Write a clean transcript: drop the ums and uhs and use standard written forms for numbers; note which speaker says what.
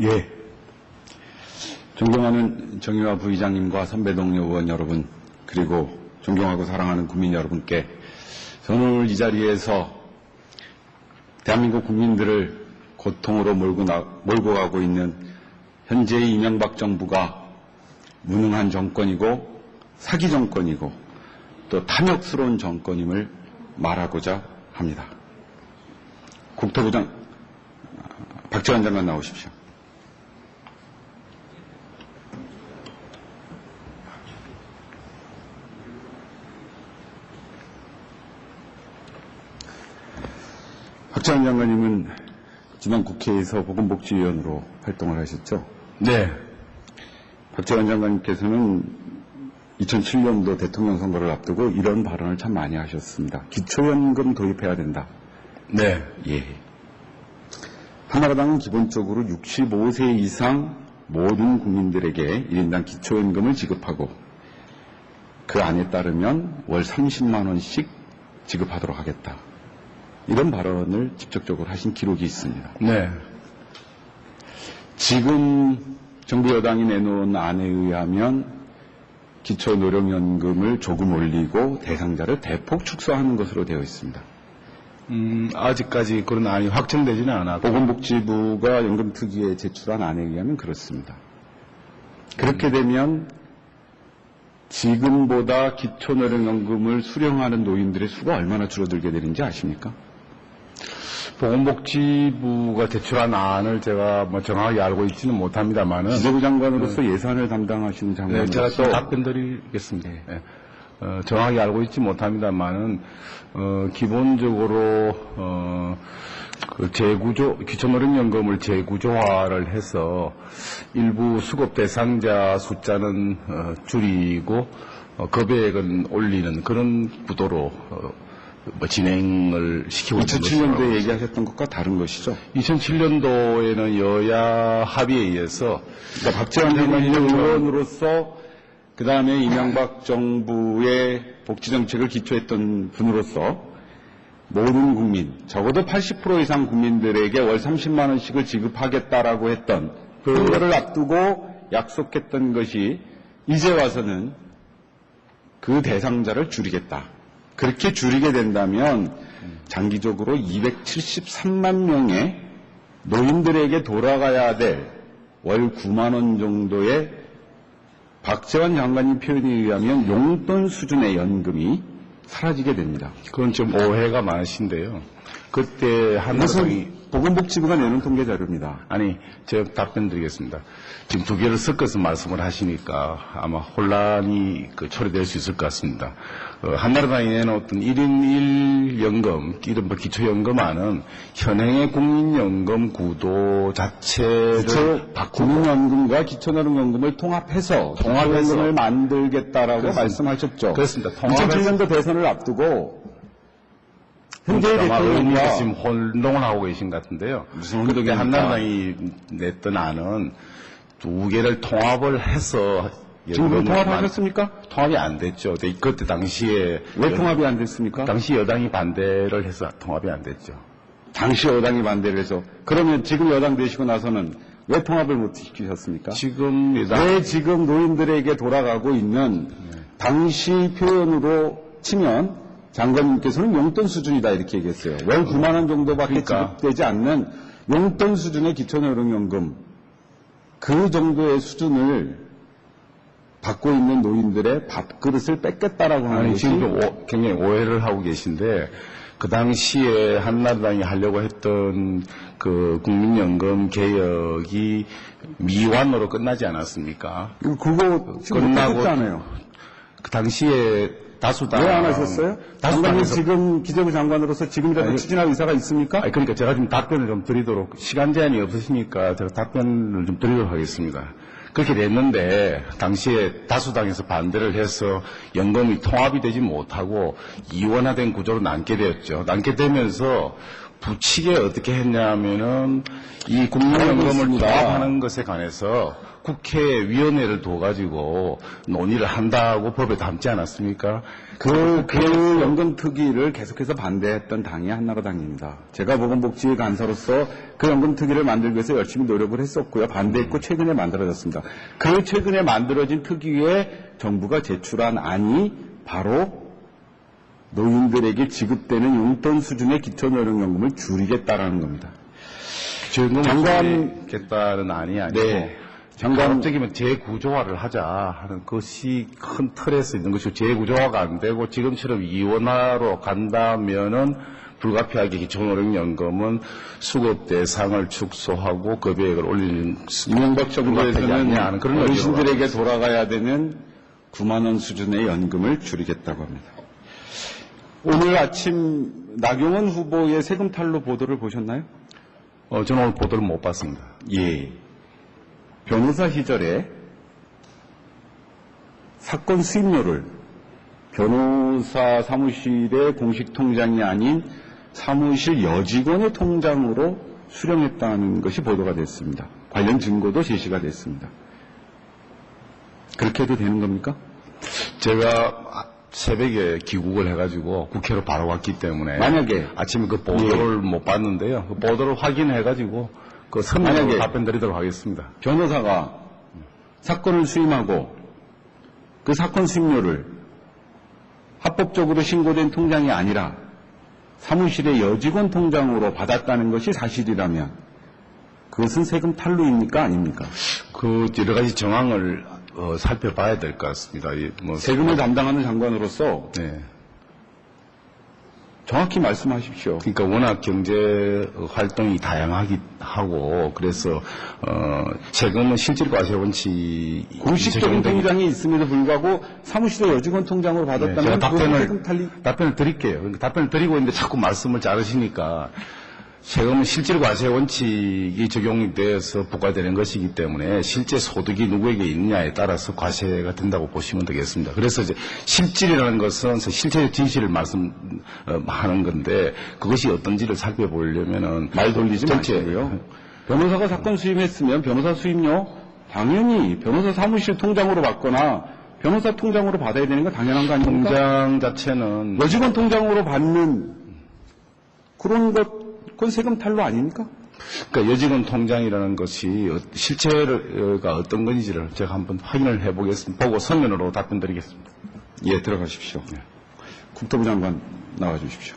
Speaker 1: 예. 존경하는 정의화 부의장님과 선배 동료 의원 여러분, 그리고 존경하고 사랑하는 국민 여러분께 저는 오늘 이 자리에서 대한민국 국민들을 고통으로 몰고 가고 있는 현재의 이명박 정부가 무능한 정권이고 사기 정권이고 또 탐욕스러운 정권임을 말하고자 합니다. 국토부장 박지원 장관 나오십시오. 박지원 장관님은 지난 국회에서 보건복지위원으로 활동을 하셨죠?
Speaker 2: 네.
Speaker 1: 박지원 장관님께서는 2007년도 대통령 선거를 앞두고 이런 발언을 참 많이 하셨습니다. 기초연금 도입해야 된다.
Speaker 2: 네.
Speaker 1: 예. 한나라당은 기본적으로 65세 이상 모든 국민들에게 1인당 기초연금을 지급하고 그 안에 따르면 월 30만 원씩 지급하도록 하겠다. 이런 발언을 직접적으로 하신 기록이 있습니다.
Speaker 2: 네.
Speaker 1: 지금 정부 여당이 내놓은 안에 의하면 기초노령연금을 조금 올리고 대상자를 대폭 축소하는 것으로 되어 있습니다.
Speaker 2: 아직까지 그런 안이 확정되지는 않았고.
Speaker 1: 보건복지부가 연금특위에 제출한 안에 의하면 그렇습니다. 그렇게 되면 지금보다 기초노령연금을 수령하는 노인들의 수가 얼마나 줄어들게 되는지 아십니까?
Speaker 2: 보건복지부가 제출한 안을 제가 정확하게 알고 있지는 못합니다만은.
Speaker 1: 기재부 장관으로서 예산을 담당하시는 장관으로서.
Speaker 2: 네, 제가 또 답변 드리겠습니다. 네. 정확히 알고 있지 못합니다만은, 기본적으로, 그 기초노령연금을 재구조화를 해서 일부 수급 대상자 숫자는 줄이고, 급여액은 올리는 그런 구도로, 진행을 시키고 있는 것이죠.
Speaker 1: 2007년도에 얘기하셨던 것과 다른 것이죠?
Speaker 2: 2007년도에는 여야 합의에 의해서
Speaker 1: 그러니까 박지원 장관이 의원으로서 그 다음에 이명박 정부의 복지정책을 기초했던 분으로서 모든 국민, 적어도 80% 이상 국민들에게 월 30만 원씩을 지급하겠다라고 했던 그거를 앞두고 약속했던 것이 이제 와서는 그 대상자를 줄이겠다. 그렇게 줄이게 된다면 장기적으로 273만 명의 노인들에게 돌아가야 될 월 9만 원 정도의 박지원 장관님 표현에 의하면 용돈 수준의 연금이 사라지게 됩니다.
Speaker 2: 그건 좀 오해가 많으신데요. 그때 한나라당이
Speaker 1: 보건복지부가 내놓은 통계 자료입니다.
Speaker 2: 아니, 제가 답변 드리겠습니다. 지금 두 개를 섞어서 말씀을 하시니까 아마 혼란이 처리될 수 있을 것 같습니다. 한나라당이 내놓았던 1인 1연금, 이른바 기초연금안은 현행의 국민연금 구도 자체를
Speaker 1: 국민연금과 기초노령연금을 통합해서 기초연금을 만들겠다라고 그렇습니다. 말씀하셨죠.
Speaker 2: 그렇습니다.
Speaker 1: 2007년도 대선을 앞두고 현재 대통령과
Speaker 2: 지금 혼동을 하고 계신 것 같은데요.
Speaker 1: 무슨
Speaker 2: 그때 한나라당이 냈던 안은 두 개를 통합을 해서
Speaker 1: 지금 통합하셨습니까?
Speaker 2: 통합이 안 됐죠. 그때 당시에
Speaker 1: 왜 통합이 안 됐습니까?
Speaker 2: 당시 여당이 반대를 해서 통합이 안 됐죠.
Speaker 1: 당시 여당이 반대를 해서 그러면 지금 여당 되시고 나서는 왜 통합을 못 시키셨습니까? 왜 지금 노인들에게 돌아가고 있는 당시 표현으로 치면 장관님께서는 용돈 수준이다 이렇게 얘기했어요. 월 9만 원 정도밖에 지급되지 않는 용돈 수준의 기초노령연금 그 정도의 수준을 받고 있는 노인들의 밥그릇을 뺏겠다라고 하는 것이
Speaker 2: 지금 굉장히 오해를 하고 계신데 그 당시에 한나라당이 하려고 했던 그 국민연금 개혁이 미완으로 끝나지 않았습니까?
Speaker 1: 그거 지금 끝났잖아요.
Speaker 2: 그 당시에 다수당.
Speaker 1: 왜 안 하셨어요? 장관님 지금 기재부 장관으로서 지금이라도 추진할 의사가 있습니까?
Speaker 2: 그러니까 제가 좀 답변을 좀 드리도록, 시간 제한이 없으시니까 제가 답변을 좀 드리도록 하겠습니다. 그렇게 됐는데, 당시에 다수당에서 반대를 해서 연금이 통합이 되지 못하고 이원화된 구조로 남게 되었죠. 남게 되면서 부칙에 어떻게 했냐면은 이 국민연금을 도입하는 것에 관해서 국회위원회를 둬가지고 논의를 한다고 법에 담지 않았습니까?
Speaker 1: 그 연금 특위를 계속해서 반대했던 당이 한나라당입니다. 제가 보건복지 간사로서 그 연금 특위를 만들기 위해서 열심히 노력을 했었고요. 반대했고 최근에 만들어졌습니다. 그 최근에 만들어진 특위에 정부가 제출한 안이 바로 노인들에게 지급되는 용돈 수준의 기초노령연금을 줄이겠다라는 겁니다.
Speaker 2: 장관 겠다는 안이 아니고
Speaker 1: 네.
Speaker 2: 장관적이면 재구조화를 하자 하는 것이 큰 틀에서 있는 것이고 재구조화가 안 되고 지금처럼 이원화로 간다면은 불가피하게 기초노령연금은 수급 대상을 축소하고 급여액을 올리는
Speaker 1: 이명박 정부에서는
Speaker 2: 그런
Speaker 1: 어르신들에게 돌아가야 되는 9만 원 수준의 연금을 줄이겠다고 합니다. 오늘 아침 나경원 후보의 세금 탈루 보도를 보셨나요?
Speaker 2: 저는 오늘 보도를 못 봤습니다.
Speaker 1: 예. 변호사 시절에 사건 수임료를 변호사 사무실의 공식 통장이 아닌 사무실 여직원의 통장으로 수령했다는 것이 보도가 됐습니다. 관련 증거도 제시가 됐습니다. 그렇게 해도 되는 겁니까?
Speaker 2: 제가 새벽에 귀국을 해가지고 국회로 바로 왔기 때문에
Speaker 1: 만약에
Speaker 2: 아침에 그 보도를 못 봤는데요. 그 보도를 확인해가지고 그 서면으로 답변 드리도록 하겠습니다.
Speaker 1: 변호사가 사건을 수임하고 그 사건 수임료를 합법적으로 신고된 통장이 아니라 사무실의 여직원 통장으로 받았다는 것이 사실이라면 그것은 세금 탈루입니까? 아닙니까?
Speaker 2: 그 여러 가지 정황을 살펴봐야 될 것 같습니다.
Speaker 1: 세금을 담당하는 장관으로서
Speaker 2: 네.
Speaker 1: 정확히 말씀하십시오.
Speaker 2: 그러니까 워낙 경제 활동이 다양하기 하고 그래서 세금은 실질 과세 원칙
Speaker 1: 공식적인 통장이 있음에도 불구하고 사무실의 여직원 통장으로 받았다면
Speaker 2: 답변을 드릴게요. 그러니까 답변을 드리고 있는데 자꾸 말씀을 자르시니까 세금은 실질 과세 원칙이 적용이 되어서 부과되는 것이기 때문에 실제 소득이 누구에게 있느냐에 따라서 과세가 된다고 보시면 되겠습니다. 그래서 이제 실질이라는 것은 실체적 진실을 말씀하는 건데 그것이 어떤지를 살펴보려면은
Speaker 1: 말 돌리지 마시고요. 변호사가 사건 수임했으면 변호사 수임료 당연히 변호사 사무실 통장으로 받거나 변호사 통장으로 받아야 되는 건 당연한 거 아닙니까?
Speaker 2: 통장 자체는
Speaker 1: 여직원 통장으로 받는 그런 그건 세금 탈루 아닙니까?
Speaker 2: 그러니까 여직원 통장이라는 것이 실체가 어떤 건지를 제가 한번 확인을 해보겠습니다. 보고 서면으로 답변 드리겠습니다.
Speaker 1: 예, 들어가십시오. 국토부 장관 나와 주십시오.